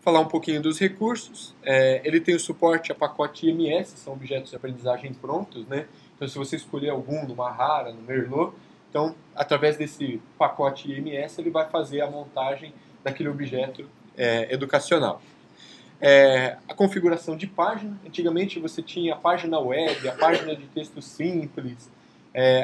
falar um pouquinho dos recursos. Ele tem o suporte a pacote IMS, são objetos de aprendizagem prontos, né? Então, se você escolher algum no Mahara, no Merlot, então, através desse pacote IMS, ele vai fazer a montagem daquele objeto educacional. A configuração de página. Antigamente você tinha a página web, a página de texto simples.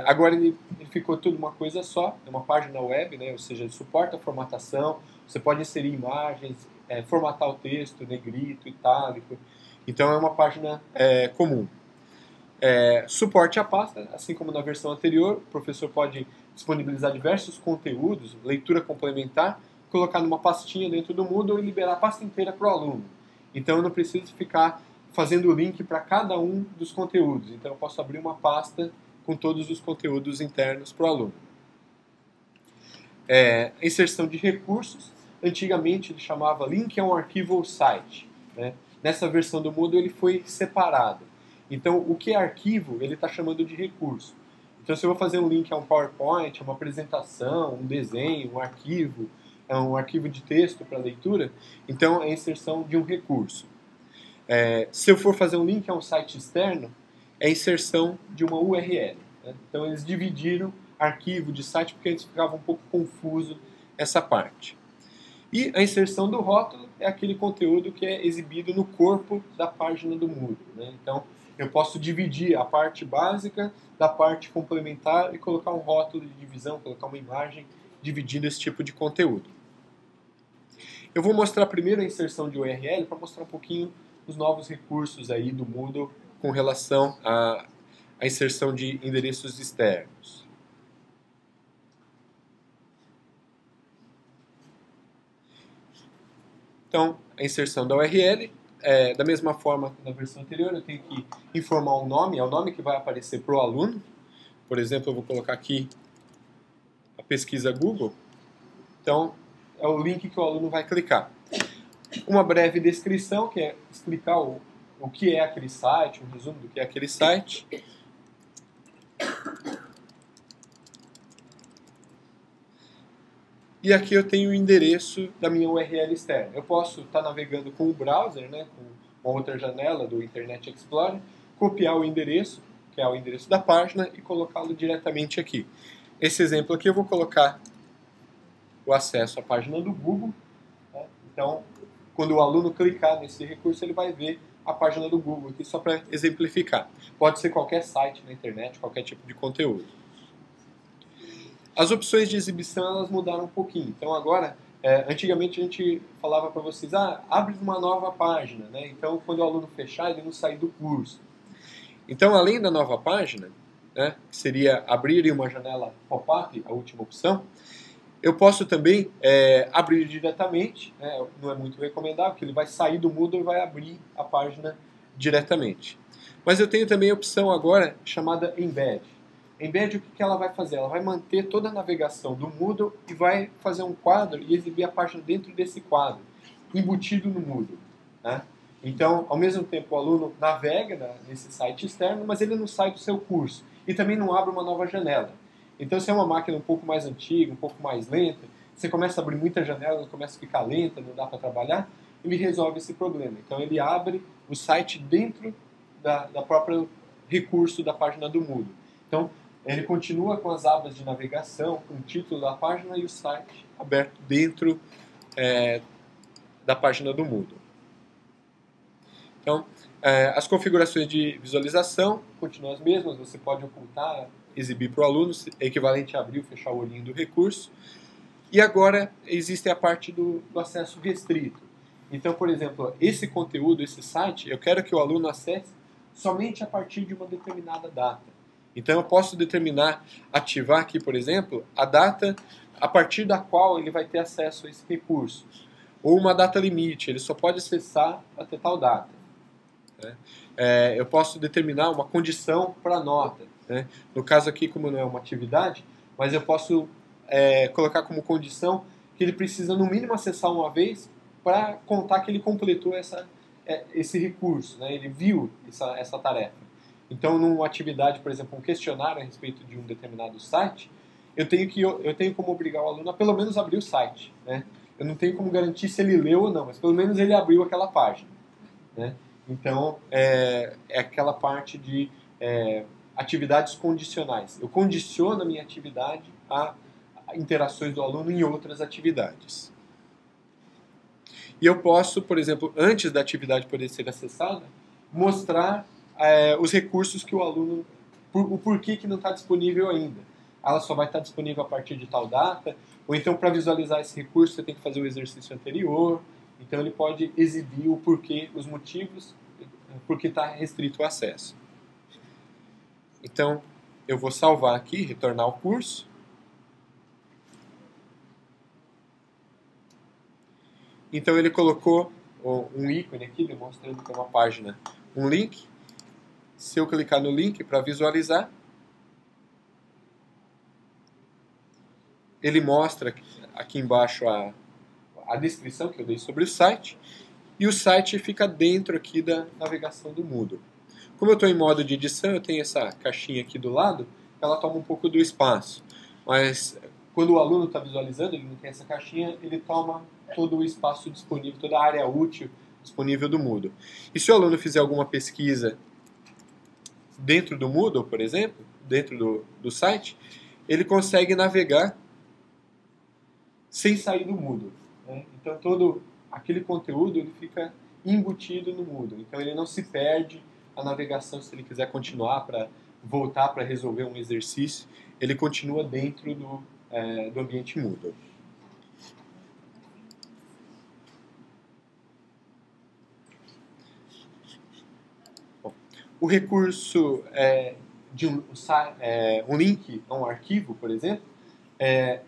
Agora ele ficou tudo uma coisa só, é uma página web, né? Ou seja, ele suporta a formatação, você pode inserir imagens, formatar o texto, negrito, itálico. Então é uma página comum. Suporte à pasta, assim como na versão anterior, o professor pode disponibilizar diversos conteúdos, leitura complementar, colocar numa pastinha dentro do Moodle e liberar a pasta inteira para o aluno. Então eu não preciso ficar fazendo o link para cada um dos conteúdos. Então eu posso abrir uma pasta com todos os conteúdos internos para o aluno. Inserção de recursos. Antigamente ele chamava link a um arquivo ou site, né? Nessa versão do Moodle ele foi separado. Então o que é arquivo ele está chamando de recurso. Então se eu vou fazer um link a um PowerPoint, a uma apresentação, um desenho, um arquivo de texto para leitura, então é a inserção de um recurso. Se eu for fazer um link a um site externo, é a inserção de uma URL. Né? Então eles dividiram arquivo de site porque eles ficavam um pouco confuso essa parte. E a inserção do rótulo é aquele conteúdo que é exibido no corpo da página do Moodle. Né? Então eu posso dividir a parte básica da parte complementar e colocar um rótulo de divisão, colocar uma imagem dividindo esse tipo de conteúdo. Eu vou mostrar primeiro a inserção de URL para mostrar um pouquinho os novos recursos aí do Moodle com relação à inserção de endereços externos. Então, a inserção da URL, da mesma forma que na versão anterior, eu tenho que informar um nome, é o nome que vai aparecer para o aluno. Por exemplo, eu vou colocar aqui a pesquisa Google. Então, é o link que o aluno vai clicar. Uma breve descrição, que é explicar o que é aquele site, um resumo do que é aquele site. E aqui eu tenho o endereço da minha URL externa. Eu posso estar navegando com o browser, né, com uma outra janela do Internet Explorer, copiar o endereço, que é o endereço da página, e colocá-lo diretamente aqui. Esse exemplo aqui eu vou colocar o acesso à página do Google. Né? Então, quando o aluno clicar nesse recurso, ele vai ver a página do Google, aqui só para exemplificar. Pode ser qualquer site na internet, qualquer tipo de conteúdo. As opções de exibição elas mudaram um pouquinho. Então agora, antigamente a gente falava para vocês, abre uma nova página, né? Então quando o aluno fechar, ele não sai do curso. Então além da nova página, né, que seria abrir uma janela pop-up, a última opção, eu posso também abrir diretamente, né? Não é muito recomendável, porque ele vai sair do Moodle e vai abrir a página diretamente. Mas eu tenho também a opção agora chamada Embed. Embed, o que ela vai fazer? Ela vai manter toda a navegação do Moodle e vai fazer um quadro e exibir a página dentro desse quadro, embutido no Moodle. Né? Então, ao mesmo tempo, o aluno navega nesse site externo, mas ele não sai do seu curso e também não abre uma nova janela. Então, se é uma máquina um pouco mais antiga, um pouco mais lenta, você começa a abrir muita janela, ela começa a ficar lenta, não dá para trabalhar, ele resolve esse problema. Então, ele abre o site dentro da própria recurso da página do Moodle. Então, ele continua com as abas de navegação, com o título da página e o site aberto dentro da página do Moodle. Então, as configurações de visualização continuam as mesmas. Você pode ocultar, exibir para o aluno, é equivalente a abrir ou fechar o olhinho do recurso. E agora existe a parte do acesso restrito. Então, por exemplo, esse conteúdo, esse site, eu quero que o aluno acesse somente a partir de uma determinada data. Então eu posso determinar, ativar aqui, por exemplo, a data a partir da qual ele vai ter acesso a esse recurso. Ou uma data limite, ele só pode acessar até tal data. Né? Eu posso determinar uma condição para a nota. Né? No caso aqui, como não é uma atividade, mas eu posso colocar como condição que ele precisa no mínimo acessar uma vez para contar que ele completou esse recurso, né? Ele viu essa tarefa. Então, numa atividade, por exemplo, um questionário a respeito de um determinado site, eu tenho como obrigar o aluno a pelo menos abrir o site. Né? eu não tenho como garantir se ele leu ou não, mas pelo menos ele abriu aquela página, né? Então, é aquela parte de atividades condicionais. Eu condiciono a minha atividade a interações do aluno em outras atividades. E eu posso, por exemplo, antes da atividade poder ser acessada, mostrar os recursos que o aluno, o porquê que não está disponível ainda. Ela só vai estar disponível a partir de tal data, ou então para visualizar esse recurso você tem que fazer o exercício anterior. Então ele pode exibir o porquê, os motivos, porque está restrito o acesso. Então eu vou salvar aqui, retornar ao curso. Então ele colocou um ícone aqui, demonstrando que é uma página, um link. Se eu clicar no link para visualizar, ele mostra aqui embaixo a descrição que eu dei sobre o site, e o site fica dentro aqui da navegação do Moodle. Como eu estou em modo de edição, eu tenho essa caixinha aqui do lado, ela toma um pouco do espaço, mas quando o aluno está visualizando, ele não tem essa caixinha, ele toma todo o espaço disponível, toda a área útil disponível do Moodle. E se o aluno fizer alguma pesquisa dentro do Moodle, por exemplo, dentro do site, ele consegue navegar sem sair do Moodle, né? Então todo aquele conteúdo ele fica embutido no Moodle. Então ele não se perde a navegação se ele quiser continuar para voltar para resolver um exercício, ele continua dentro do ambiente Moodle. Bom, o recurso de um link a um arquivo, por exemplo,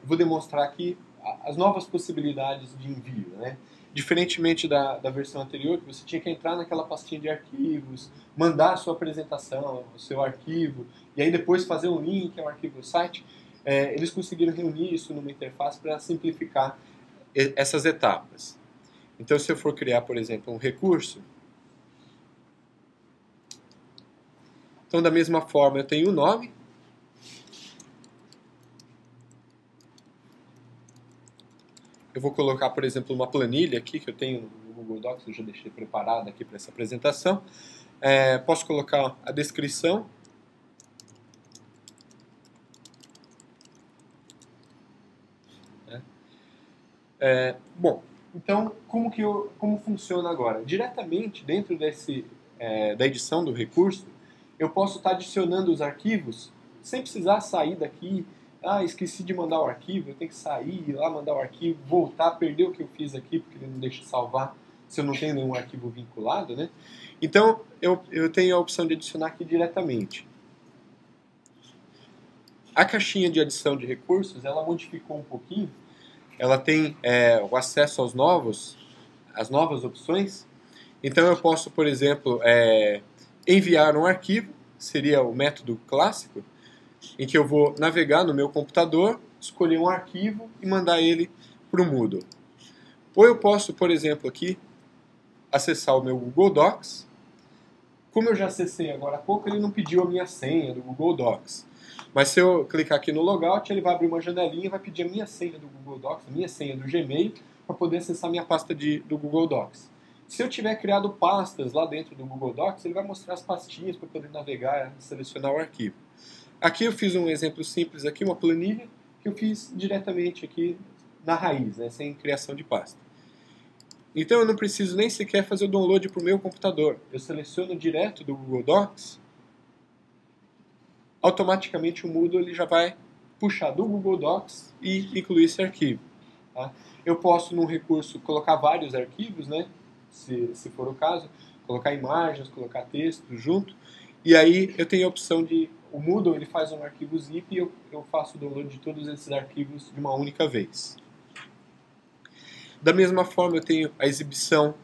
vou demonstrar aqui as novas possibilidades de envio, né? Diferentemente da versão anterior, que você tinha que entrar naquela pastinha de arquivos, mandar a sua apresentação, o seu arquivo, e aí depois fazer um link ao arquivo do site, eles conseguiram reunir isso numa interface para simplificar essas etapas. Então, se eu for criar, por exemplo, um recurso, então da mesma forma eu tenho o nome, eu vou colocar, por exemplo, uma planilha aqui que eu tenho no Google Docs, eu já deixei preparada aqui para essa apresentação. Posso colocar a descrição. Bom, então como funciona agora? Diretamente dentro da edição do recurso, eu posso estar adicionando os arquivos sem precisar sair daqui. Esqueci de mandar o arquivo, eu tenho que sair, ir lá mandar o arquivo, voltar, perder o que eu fiz aqui, porque ele não deixa salvar se eu não tenho nenhum arquivo vinculado, né? Então, eu tenho a opção de adicionar aqui diretamente. A caixinha de adição de recursos, ela modificou um pouquinho, ela tem o acesso às novas opções. Então, eu posso, por exemplo, enviar um arquivo, seria o método clássico, em que eu vou navegar no meu computador, escolher um arquivo e mandar ele para o Moodle. Ou eu posso, por exemplo, aqui, acessar o meu Google Docs. Como eu já acessei agora há pouco, ele não pediu a minha senha do Google Docs. Mas se eu clicar aqui no Logout, ele vai abrir uma janelinha e vai pedir a minha senha do Google Docs, a minha senha do Gmail, para poder acessar a minha pasta do Google Docs. Se eu tiver criado pastas lá dentro do Google Docs, ele vai mostrar as pastinhas para poder navegar e selecionar o arquivo. Aqui eu fiz um exemplo simples, aqui uma planilha que eu fiz diretamente aqui na raiz, né, sem criação de pasta. Então eu não preciso nem sequer fazer o download para o meu computador. Eu seleciono direto do Google Docs, automaticamente o Moodle ele já vai puxar do Google Docs e incluir esse arquivo. Tá? Eu posso, num recurso, colocar vários arquivos, né, se for o caso, colocar imagens, colocar texto junto, e aí eu tenho a opção de... O Moodle ele faz um arquivo zip e eu faço o download de todos esses arquivos de uma única vez. Da mesma forma, eu tenho a exibição.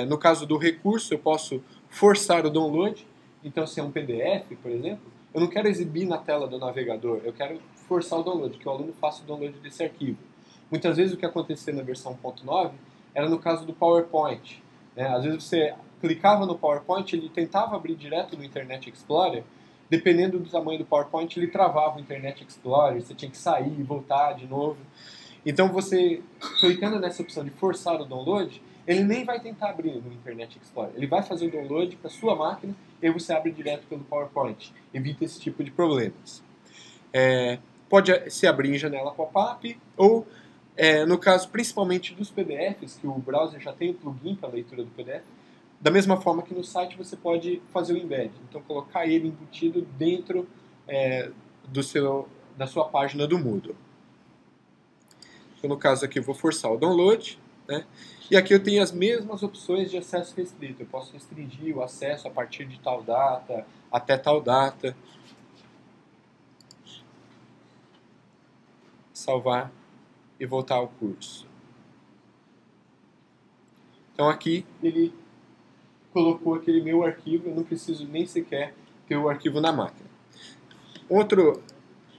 No caso do recurso, eu posso forçar o download. Então, se é um PDF, por exemplo, eu não quero exibir na tela do navegador, eu quero forçar o download, que o aluno faça o download desse arquivo. Muitas vezes o que acontecia na versão 1.9 era no caso do PowerPoint. Né? Às vezes você clicava no PowerPoint, ele tentava abrir direto no Internet Explorer. Dependendo do tamanho do PowerPoint, ele travava o Internet Explorer, você tinha que sair e voltar de novo. Então você, clicando nessa opção de forçar o download, ele nem vai tentar abrir no Internet Explorer. Ele vai fazer o download para sua máquina e aí você abre direto pelo PowerPoint. Evita esse tipo de problemas. Pode se abrir em janela pop-up ou, no caso principalmente dos PDFs, que o browser já tem o plugin para leitura do PDF, da mesma forma que no site você pode fazer o embed. Então colocar ele embutido dentro da sua página do Moodle. Então, no caso aqui eu vou forçar o download, né? E aqui eu tenho as mesmas opções de acesso restrito. Eu posso restringir o acesso a partir de tal data, até tal data. Salvar e voltar ao curso. Então aqui ele colocou aquele meu arquivo, eu não preciso nem sequer ter o arquivo na máquina. Outra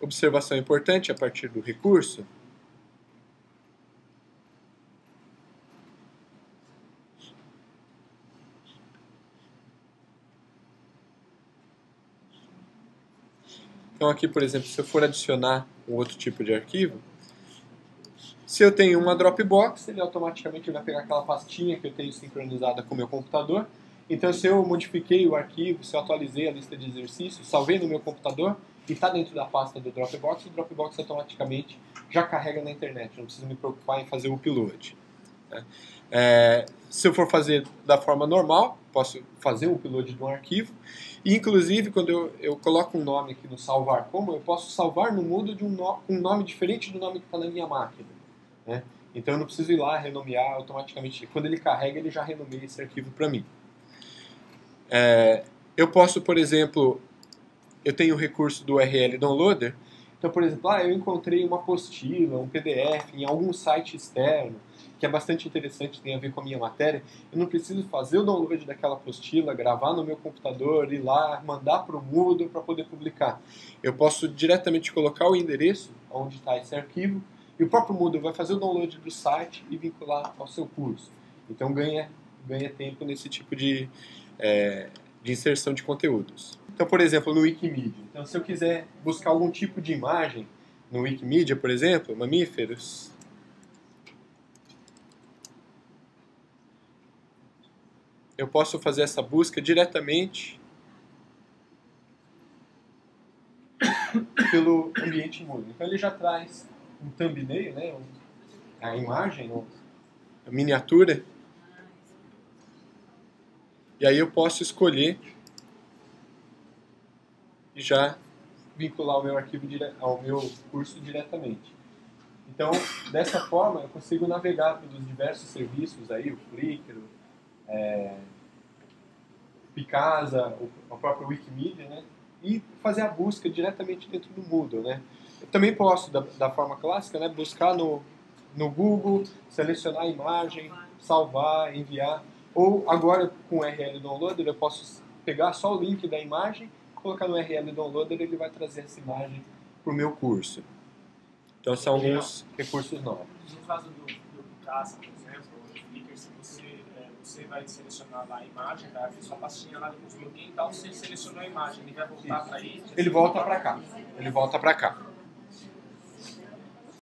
observação importante a partir do recurso então aqui, por exemplo, se eu for adicionar um outro tipo de arquivo, se eu tenho uma Dropbox, ele automaticamente vai pegar aquela pastinha que eu tenho sincronizada com o meu computador. Então, se eu modifiquei o arquivo, se eu atualizei a lista de exercícios, salvei no meu computador e está dentro da pasta do Dropbox, o Dropbox automaticamente já carrega na internet. Não preciso me preocupar em fazer o upload. Se eu for fazer da forma normal, posso fazer o upload de um arquivo. E, inclusive, quando eu coloco um nome aqui no salvar como, eu posso salvar no Moodle com um nome diferente do nome que está na minha máquina. Né? Então eu não preciso ir lá renomear automaticamente. Quando ele carrega, ele já renomeia esse arquivo para mim. Eu posso, por exemplo, eu tenho o recurso do URL Downloader. Então, por exemplo, eu encontrei uma apostila, um PDF em algum site externo, que é bastante interessante, tem a ver com a minha matéria. Eu não preciso fazer o download daquela apostila, gravar no meu computador, ir lá, mandar para o Moodle para poder publicar. Eu posso diretamente colocar o endereço onde está esse arquivo, e o próprio Moodle vai fazer o download do site e vincular ao seu curso. Então ganha tempo nesse tipo de inserção de conteúdos. Então, por exemplo, no Wikimedia. Então, se eu quiser buscar algum tipo de imagem no Wikimedia, por exemplo, mamíferos, eu posso fazer essa busca diretamente pelo ambiente Moodle. Então, ele já traz um thumbnail, né, a imagem, a miniatura. E aí eu posso escolher e já vincular o meu arquivo ao meu curso diretamente. Então, dessa forma, eu consigo navegar pelos diversos serviços aí, o Flickr, Picasa, o próprio Wikimedia, né? E fazer a busca diretamente dentro do Moodle, né? Eu também posso, da forma clássica, né, buscar no Google, selecionar a imagem, salvar, enviar. Ou agora com o URL Downloader eu posso pegar só o link da imagem, colocar no URL Downloader e ele vai trazer essa imagem para o meu curso. Então são alguns recursos novos. No caso do Picasa, por exemplo, ou do Flickr, se você vai selecionar lá a imagem, vai abrir sua pastinha lá com os login e tal, você selecionou a imagem, ele vai voltar para aí? Ele volta para cá.